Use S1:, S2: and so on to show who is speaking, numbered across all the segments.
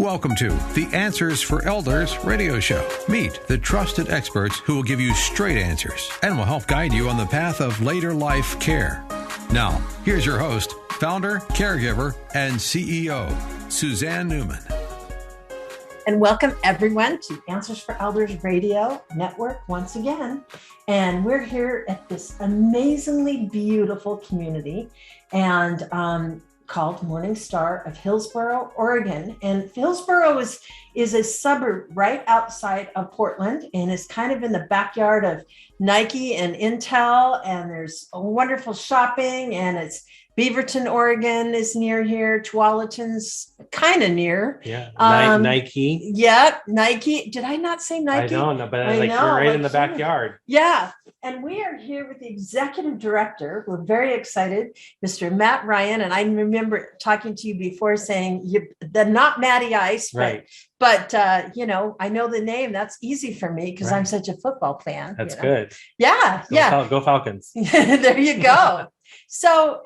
S1: Welcome to the Answers for Elders radio show. Meet the trusted experts who will give you straight answers and will help guide you on the path of later life care. Now, here's your host, founder, caregiver, and CEO, Suzanne Newman.
S2: And welcome everyone to Answers for Elders Radio Network once again. And we're here at this amazingly beautiful community and called MorningStar of Hillsboro, Oregon. And Hillsboro is a suburb right outside of Portland and is kind of in the backyard of Nike and Intel. And there's a wonderful shopping, and it's Beaverton, Oregon is near here. Tualatin's kind of near.
S3: Yeah, Nike.
S2: Yeah, Nike. Did I not say Nike?
S3: I don't know, but I was you're right in the backyard.
S2: Yeah, and we are here with the executive director. We're very excited, Mr. Matt Ryan. And I remember talking to you before saying the not Matty Ice,
S3: right?
S2: But I know the name. That's easy for me because I'm such a football fan.
S3: That's good.
S2: Yeah,
S3: Go Falcons.
S2: There you go. So,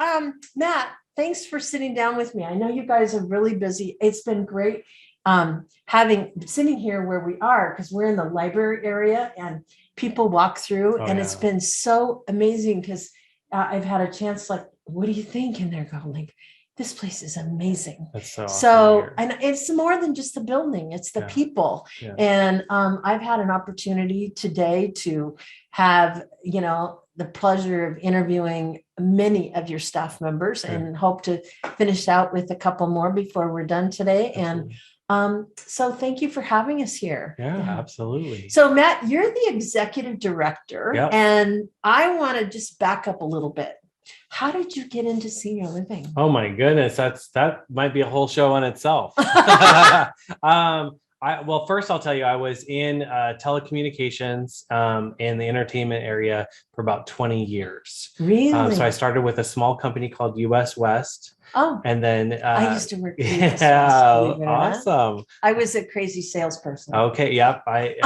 S2: Matt, thanks for sitting down with me. I know you guys are really busy. It's been great sitting here where we are, because we're in the library area and people walk through, it's been so amazing because I've had a chance, like, what do you think? And they're going like, this place is amazing.
S3: That's so
S2: awesome. And it's more than just the building, it's the people.
S3: Yeah.
S2: And I've had an opportunity today to have, the pleasure of interviewing many of your staff members and hope to finish out with a couple more before we're done today.
S3: Absolutely.
S2: And so thank you for having us here.
S3: Yeah, absolutely.
S2: So Matt, you're the executive director, and I want to just back up a little bit. How did you get into senior living?
S3: Oh my goodness, that might be a whole show on itself. Well, first I'll tell you, I was in telecommunications in the entertainment area for about 20 years.
S2: Really?
S3: So I started with a small company called US West.
S2: Oh,
S3: and then
S2: I used to work.
S3: Awesome.
S2: I was a crazy salesperson.
S3: Okay, yep. I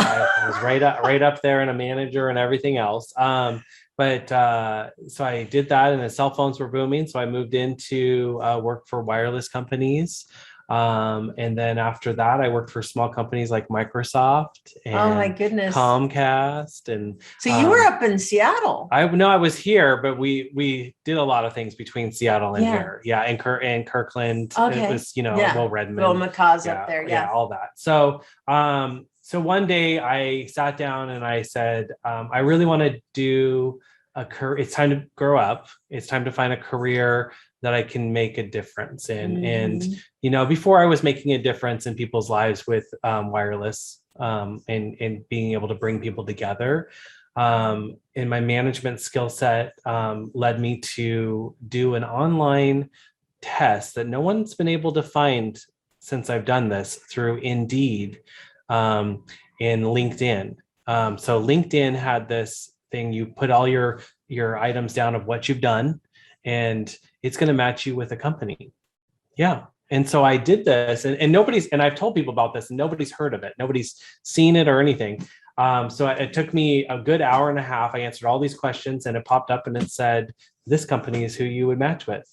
S3: was right up there, and a manager and everything else. But so I did that, and the cell phones were booming. So I moved into work for wireless companies. And then after that, I worked for small companies like Microsoft and
S2: oh my goodness,
S3: Comcast. And
S2: so you were up in Seattle.
S3: I was here, but we did a lot of things between Seattle and here. Yeah. And Kirkland.
S2: Okay.
S3: It was, Will Redmond.
S2: Bill McCaw's up there.
S3: Yeah. All that. So, so one day I sat down and I said, I really want to do it's time to grow up. It's time to find a career that I can make a difference in. Mm-hmm. And, before I was making a difference in people's lives with wireless and being able to bring people together. And my management skill set led me to do an online test that no one's been able to find since I've done this through Indeed and LinkedIn. So LinkedIn had this thing, you put all your items down of what you've done, and it's going to match you with a company. Yeah. And so I did this and I've told people about this and nobody's heard of it. Nobody's seen it or anything. So it took me a good hour and a half. I answered all these questions and it popped up and it said, this company is who you would match with.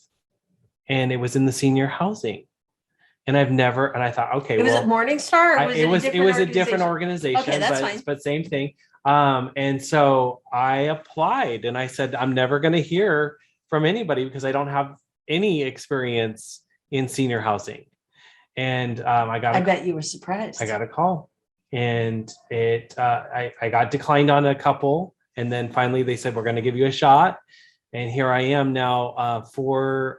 S3: And it was in the senior housing. And I thought, okay,
S2: was it MorningStar? Or
S3: it was a different organization,
S2: okay, that's fine.
S3: But same thing. And so I applied and I said, I'm never going to hear from anybody because I don't have any experience in senior housing. And I
S2: bet you were surprised.
S3: I got a call, and I got declined on a couple, and then finally they said, we're going to give you a shot. And here I am now,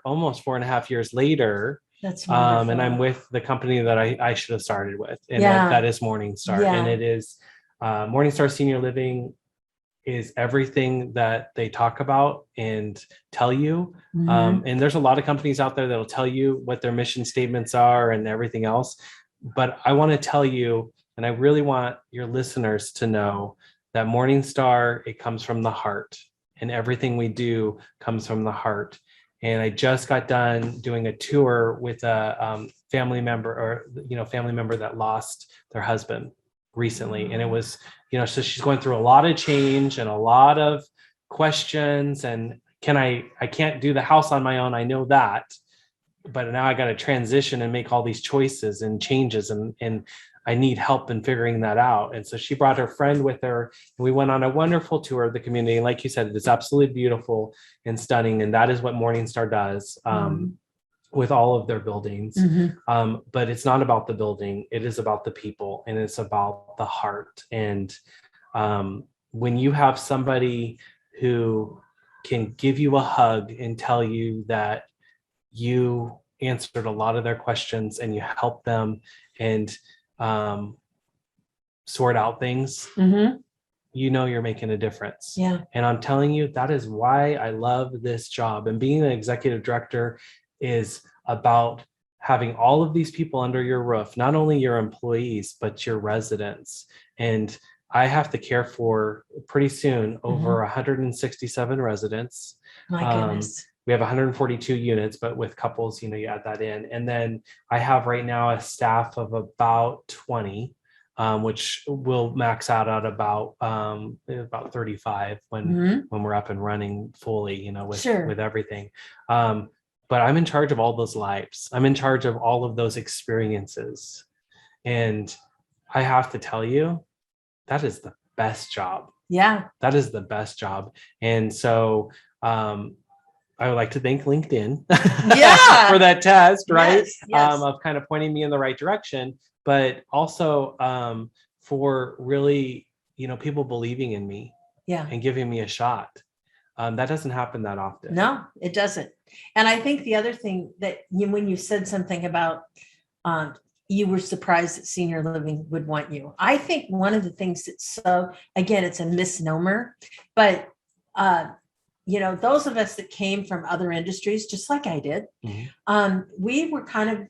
S3: almost 4.5 years later.
S2: That's wonderful.
S3: And I'm with the company that I should have started with, and that is MorningStar. And it is MorningStar Senior Living is everything that they talk about and tell you. Mm-hmm. And there's a lot of companies out there that'll tell you what their mission statements are and everything else. But I want to tell you, and I really want your listeners to know that MorningStar, it comes from the heart, and everything we do comes from the heart. And I just got done doing a tour with a family member that lost their husband recently. And it was, so she's going through a lot of change and a lot of questions. And I can't do the house on my own. I know that. but now I got to transition and make all these choices and changes, and I need help in figuring that out. And so she brought her friend with her, and we went on a wonderful tour of the community. And like you said, it's absolutely beautiful and stunning. And that is what MorningStar does. With all of their buildings. But it's not about the building. It is about the people, and it's about the heart. And when you have somebody who can give you a hug and tell you that you answered a lot of their questions and you helped them and sort out things, you know you're making a difference.
S2: Yeah.
S3: And I'm telling you, that is why I love this job. And being an executive director is about having all of these people under your roof, not only your employees, but your residents. And I have to care for, pretty soon, over 167 residents.
S2: My goodness.
S3: We have 142 units, but with couples, you add that in. And then I have right now a staff of about 20, which will max out at about 35 when we're up and running fully, with everything. But I'm in charge of all those lives. I'm in charge of all of those experiences. And I have to tell you, that is the best job.
S2: Yeah.
S3: That is the best job. And so I would like to thank LinkedIn for that test, right?
S2: Yes.
S3: Of kind of pointing me in the right direction, but also for really, people believing in me and giving me a shot. That doesn't happen that often.
S2: No, it doesn't. And I think the other thing that when you said something about you were surprised that senior living would want you. I think one of the things that's again, it's a misnomer, but those of us that came from other industries, just like I did, we were kind of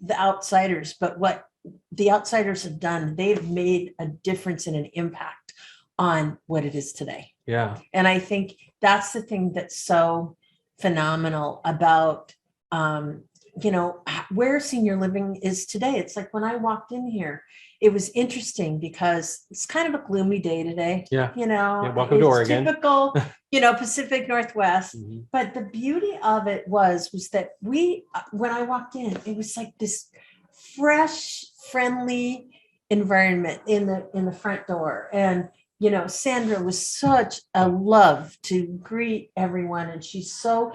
S2: the outsiders, but what the outsiders have done, they've made a difference and an impact on what it is today.
S3: Yeah.
S2: And I think that's the thing that's so phenomenal about, where senior living is today. It's like when I walked in here, it was interesting because it's kind of a gloomy day today.
S3: Yeah. Welcome
S2: it's
S3: to Oregon.
S2: Typical, Pacific Northwest. But the beauty of it was that when I walked in, it was like this fresh, friendly environment in the front door. And Sandra was such a love to greet everyone. And she's so,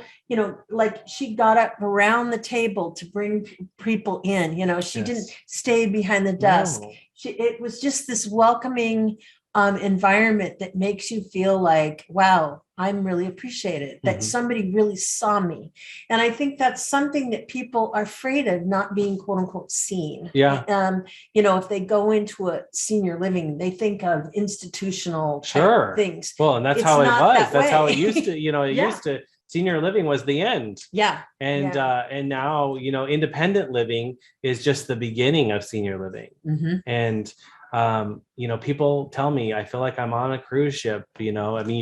S2: like she got up around the table to bring people in, she didn't stay behind the desk.
S3: No.
S2: It was just this welcoming environment that makes you feel like, wow, I'm really appreciated, that somebody really saw me. And I think that's something that people are afraid of, not being quote unquote seen.
S3: Yeah.
S2: If they go into a senior living, they think of institutional type things.
S3: Well, and that's
S2: It's
S3: how it
S2: not
S3: was. That's how it used to,
S2: Yeah.
S3: Senior living was the end.
S2: Yeah.
S3: And now, independent living is just the beginning of senior living. And people tell me, I feel like I'm on a cruise ship, you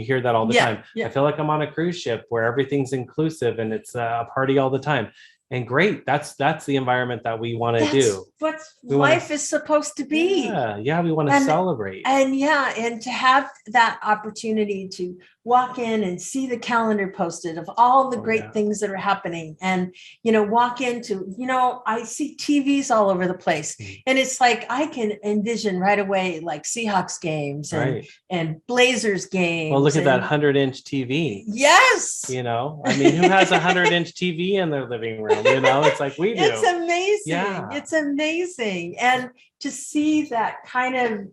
S3: hear that all the time. I feel like I'm on a cruise ship where everything's inclusive and it's a party all the time. And great, that's the environment that we want to do.
S2: What life is supposed to be.
S3: Yeah, we want to celebrate.
S2: And to have that opportunity to walk in and see the calendar posted of all the great things that are happening, and walk into, I see TVs all over the place, and it's like I can envision right away like Seahawks games and Blazers games.
S3: Well, look at that 100-inch TV.
S2: Yes.
S3: Who has a 100-inch TV in their living room? It's like we do.
S2: It's amazing.
S3: Yeah.
S2: It's amazing. And to see that kind of,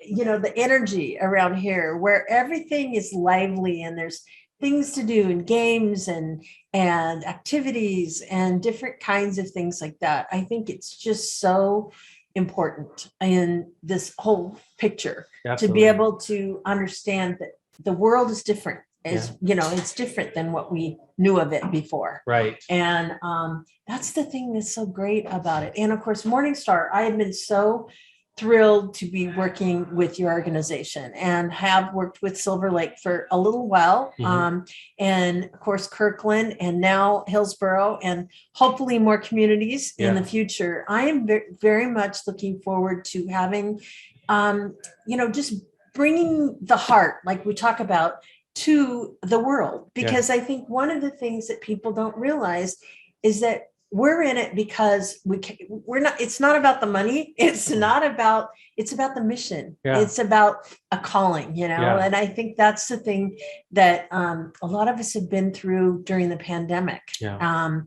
S2: the energy around here where everything is lively and there's things to do and games and activities and different kinds of things like that. I think it's just so important in this whole picture.
S3: Absolutely.
S2: To be able to understand that the world is different. It's different than what we knew of it before.
S3: Right.
S2: And that's the thing that's so great about it. And of course, MorningStar, I have been so thrilled to be working with your organization and have worked with Silver Lake for a little while. And of course, Kirkland and now Hillsboro, and hopefully more communities in the future. I am very much looking forward to having, just bringing the heart, like we talk about, to the world, because I think one of the things that people don't realize is that we're in it because we're not, it's not about the money. It's about the mission.
S3: Yeah.
S2: It's about a calling,
S3: Yeah.
S2: and I think that's the thing that a lot of us have been through during the pandemic.
S3: Yeah.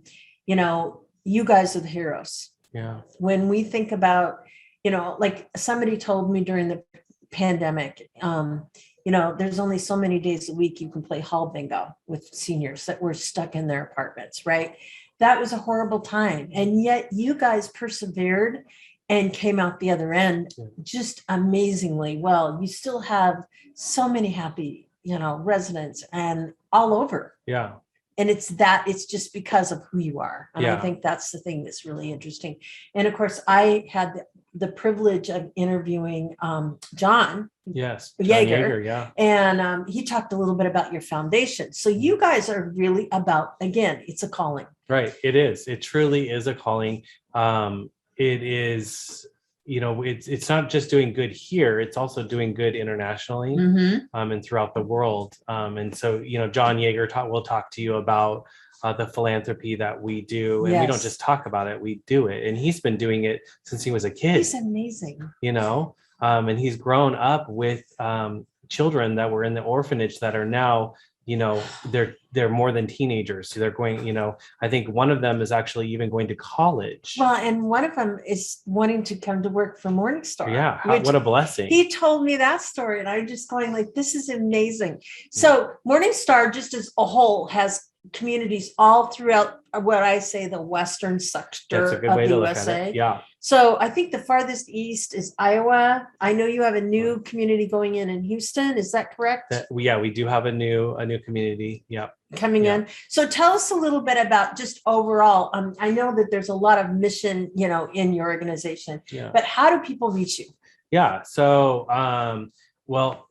S2: You guys are the heroes.
S3: Yeah.
S2: When we think about, like somebody told me during the pandemic, there's only so many days a week you can play hall bingo with seniors that were stuck in their apartments, right? That was a horrible time. And yet you guys persevered and came out the other end just amazingly well. You still have so many happy, residents and all over.
S3: Yeah.
S2: And it's just because of who you are. And I think that's the thing that's really interesting. And of course, I had the privilege of interviewing John.
S3: Yes.
S2: Yeager.
S3: Yeah.
S2: And he talked a little bit about your foundation. So you guys are really about, again, it's a calling.
S3: Right. It is. It truly is a calling. It is, it's not just doing good here, it's also doing good internationally, and throughout the world. And so, John Yeager will talk to you about the philanthropy that we do. And we don't just talk about it, we do it. And he's been doing it since he was a kid.
S2: He's amazing.
S3: And he's grown up with children that were in the orphanage that are now, they're more than teenagers. So they're going, I think one of them is actually even going to college.
S2: Well, and one of them is wanting to come to work for MorningStar.
S3: Yeah. What a blessing.
S2: He told me that story and I'm just going like, this is amazing. So MorningStar just as a whole has communities all throughout what I say the Western sector
S3: That's a good
S2: of
S3: way
S2: the
S3: to look
S2: USA.
S3: at it. Yeah.
S2: So I think the farthest east is Iowa. I know you have a new community going in Houston. Is that correct?
S3: We do have a new community. Yeah.
S2: Coming in. So tell us a little bit about just overall. I know that there's a lot of mission, in your organization, but how do people reach you?
S3: Yeah. So,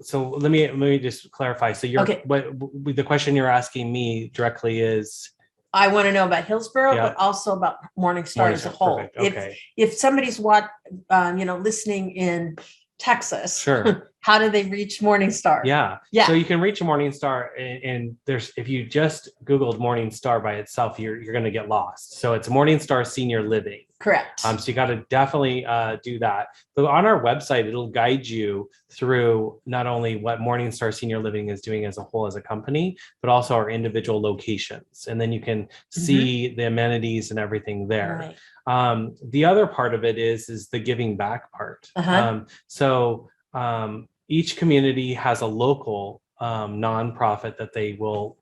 S3: so let me just clarify. So what the question you're asking me directly is,
S2: I want to know about Hillsboro, but also about MorningStar as a whole.
S3: Okay.
S2: If somebody's listening in Texas,
S3: sure.
S2: How do they reach MorningStar?
S3: Yeah. So you can reach MorningStar, and if you just Googled MorningStar by itself, you're going to get lost. So it's MorningStar Senior Living.
S2: Correct.
S3: So you got to definitely do that. But on our website, it'll guide you through not only what MorningStar Senior Living is doing as a whole as a company, but also our individual locations. And then you can see the amenities and everything there. Right. The other part of it is the giving back part. Each community has a local nonprofit that they will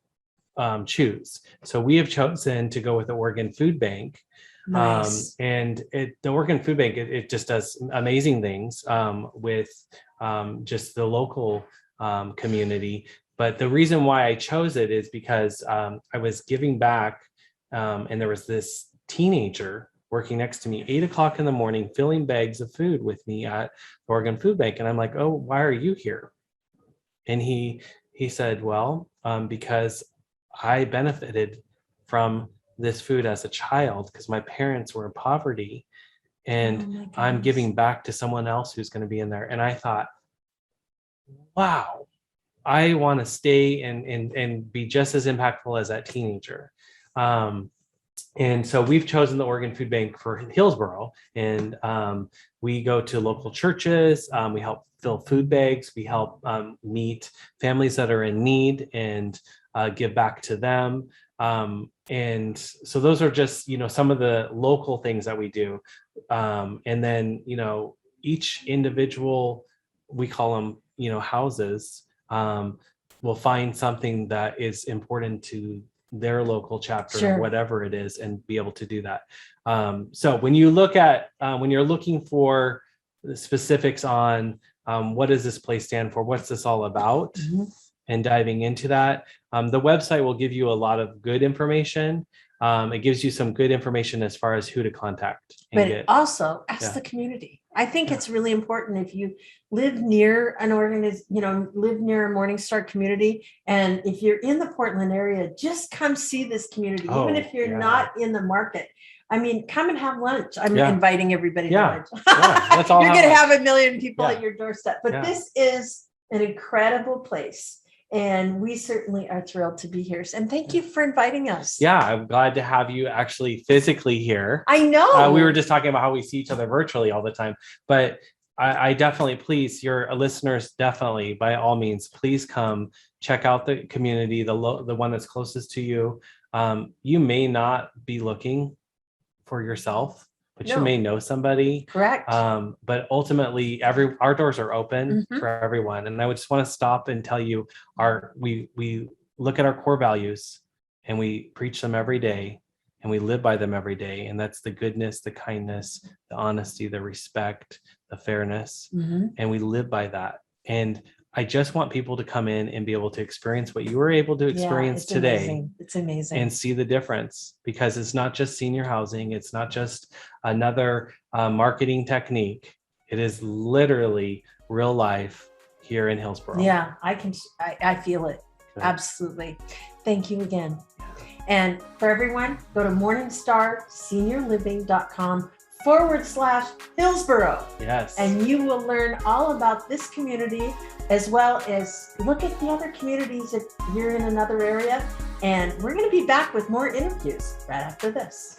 S3: choose. So we have chosen to go with the Oregon Food Bank.
S2: Nice.
S3: And the Oregon Food Bank, it just does amazing things with just the local community. But the reason why I chose it is because I was giving back, and there was this teenager working next to me 8 o'clock in the morning, filling bags of food with me at the Oregon Food Bank. And I'm like, oh, why are you here? And he said, well, because I benefited from this food as a child because my parents were in poverty, and I'm giving back to someone else who's going to be in there. And I thought, wow, I want to stay and be just as impactful as that teenager. And so we've chosen the Oregon Food Bank for Hillsboro, and we go to local churches. We help fill food bags. We help meet families that are in need and give back to them. And so those are just, some of the local things that we do. And then, each individual, we call them, houses, will find something that is important to their local chapter, or whatever it is, and be able to do that. So when you look at, when you're looking for the specifics on what does this place stand for, what's this all about, and diving into that, the website will give you a lot of good information. It gives you some good information as far as who to contact.
S2: But also ask the community. I think it's really important if you live near an live near a MorningStar community. And if you're in the Portland area, just come see this community. Even if you're not in the market. I mean, come and have lunch. I'm inviting everybody to lunch.
S3: That's all.
S2: You're going to have 1 million people at your doorstep. But this is an incredible place. And we certainly are thrilled to be here. And thank you for inviting us.
S3: Yeah, I'm glad to have you actually physically here.
S2: I know.
S3: We were just talking about how we see each other virtually all the time, but I definitely, please, your listeners, definitely, by all means, please come check out the community, the one that's closest to you. You may not be looking for yourself, but you may know somebody.
S2: Correct.
S3: But ultimately, our doors are open for everyone. And I would just want to stop and tell you, we look at our core values and we preach them every day and we live by them every day. And that's the goodness, the kindness, the honesty, the respect, the fairness. And we live by that. And I just want people to come in and be able to experience what you were able to experience today.
S2: Amazing. It's amazing.
S3: And see the difference, because it's not just senior housing. It's not just another marketing technique. It is literally real life here in Hillsboro.
S2: Yeah, I feel it. Good. Absolutely. Thank you again. And for everyone, go to MorningStarSeniorLiving.com/Hillsboro.
S3: Yes.
S2: And you will learn all about this community, as well as look at the other communities if you're in another area. And we're going to be back with more interviews right after this.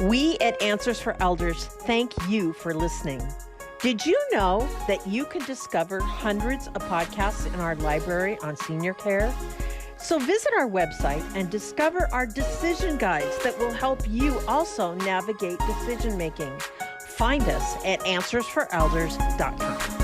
S2: We at Answers for Elders thank you for listening. Did you know that you can discover hundreds of podcasts in our library on senior care? So visit our website and discover our decision guides that will help you also navigate decision making. Find us at answersforelders.com.